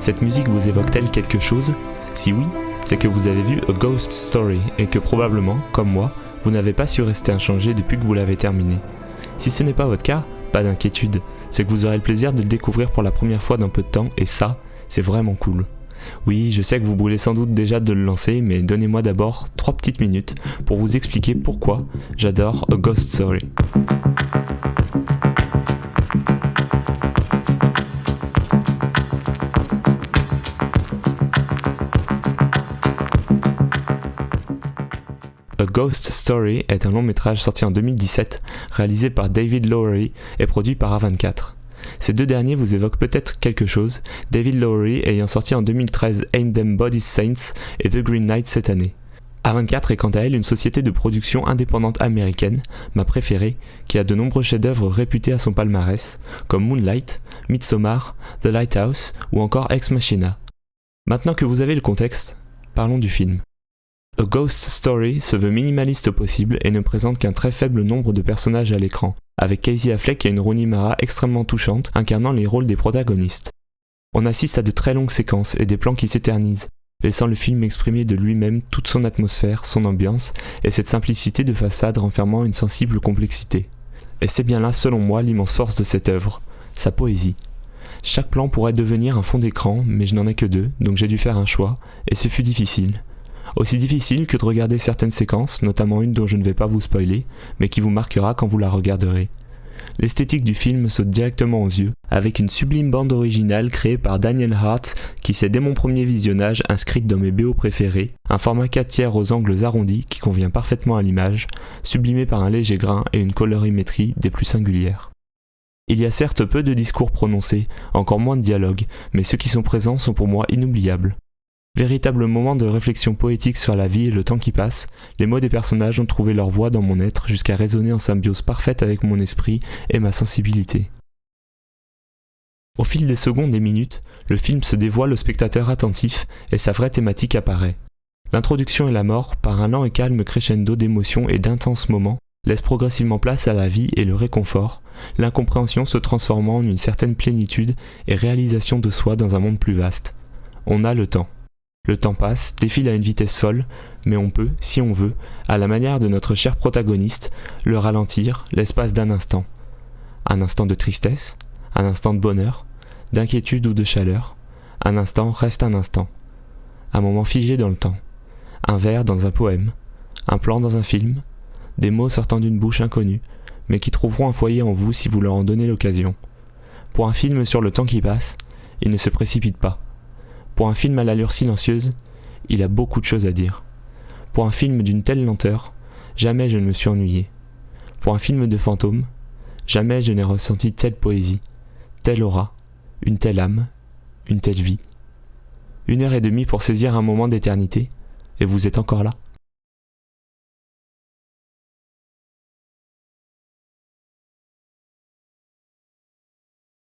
Cette musique vous évoque-t-elle quelque chose ? Si oui, c'est que vous avez vu A Ghost Story et que probablement, comme moi, vous n'avez pas su rester inchangé depuis que vous l'avez terminé. Si ce n'est pas votre cas, pas d'inquiétude, c'est que vous aurez le plaisir de le découvrir pour la première fois dans peu de temps et ça, c'est vraiment cool. Oui, je sais que vous voulez sans doute déjà de le lancer, mais donnez-moi d'abord 3 petites minutes pour vous expliquer pourquoi j'adore A Ghost Story. A Ghost Story est un long métrage sorti en 2017, réalisé par David Lowery et produit par A24. Ces deux derniers vous évoquent peut-être quelque chose, David Lowery ayant sorti en 2013 Ain't Them Bodies Saints et The Green Knight cette année. A24 est quant à elle une société de production indépendante américaine, ma préférée, qui a de nombreux chefs-d'œuvre réputés à son palmarès, comme Moonlight, Midsommar, The Lighthouse ou encore Ex Machina. Maintenant que vous avez le contexte, parlons du film. A Ghost Story se veut minimaliste au possible et ne présente qu'un très faible nombre de personnages à l'écran, avec Casey Affleck et une Rooney Mara extrêmement touchantes incarnant les rôles des protagonistes. On assiste à de très longues séquences et des plans qui s'éternisent, laissant le film exprimer de lui-même toute son atmosphère, son ambiance et cette simplicité de façade renfermant une sensible complexité. Et c'est bien là, selon moi, l'immense force de cette œuvre, sa poésie. Chaque plan pourrait devenir un fond d'écran, mais je n'en ai que 2, donc j'ai dû faire un choix, et ce fut difficile. Aussi difficile que de regarder certaines séquences, notamment une dont je ne vais pas vous spoiler, mais qui vous marquera quand vous la regarderez. L'esthétique du film saute directement aux yeux, avec une sublime bande originale créée par Daniel Hart, qui s'est dès mon premier visionnage inscrite dans mes BO préférés, un format 4/3 aux angles arrondis qui convient parfaitement à l'image, sublimé par un léger grain et une colorimétrie des plus singulières. Il y a certes peu de discours prononcés, encore moins de dialogues, mais ceux qui sont présents sont pour moi inoubliables. Véritable moment de réflexion poétique sur la vie et le temps qui passe, les mots des personnages ont trouvé leur voix dans mon être jusqu'à résonner en symbiose parfaite avec mon esprit et ma sensibilité. Au fil des secondes et minutes, le film se dévoile au spectateur attentif et sa vraie thématique apparaît. L'introduction et la mort, par un lent et calme crescendo d'émotions et d'intenses moments, laissent progressivement place à la vie et le réconfort, l'incompréhension se transformant en une certaine plénitude et réalisation de soi dans un monde plus vaste. On a le temps. Le temps passe, défile à une vitesse folle, mais on peut, si on veut, à la manière de notre cher protagoniste, le ralentir l'espace d'un instant. Un instant de tristesse, un instant de bonheur, d'inquiétude ou de chaleur. Un instant reste un instant. Un moment figé dans le temps. Un vers dans un poème. Un plan dans un film. Des mots sortant d'une bouche inconnue, mais qui trouveront un foyer en vous si vous leur en donnez l'occasion. Pour un film sur le temps qui passe, il ne se précipite pas. Pour un film à l'allure silencieuse, il a beaucoup de choses à dire. Pour un film d'une telle lenteur, jamais je ne me suis ennuyé. Pour un film de fantômes, jamais je n'ai ressenti telle poésie, telle aura, une telle âme, une telle vie. 1h30 pour saisir un moment d'éternité, et vous êtes encore là.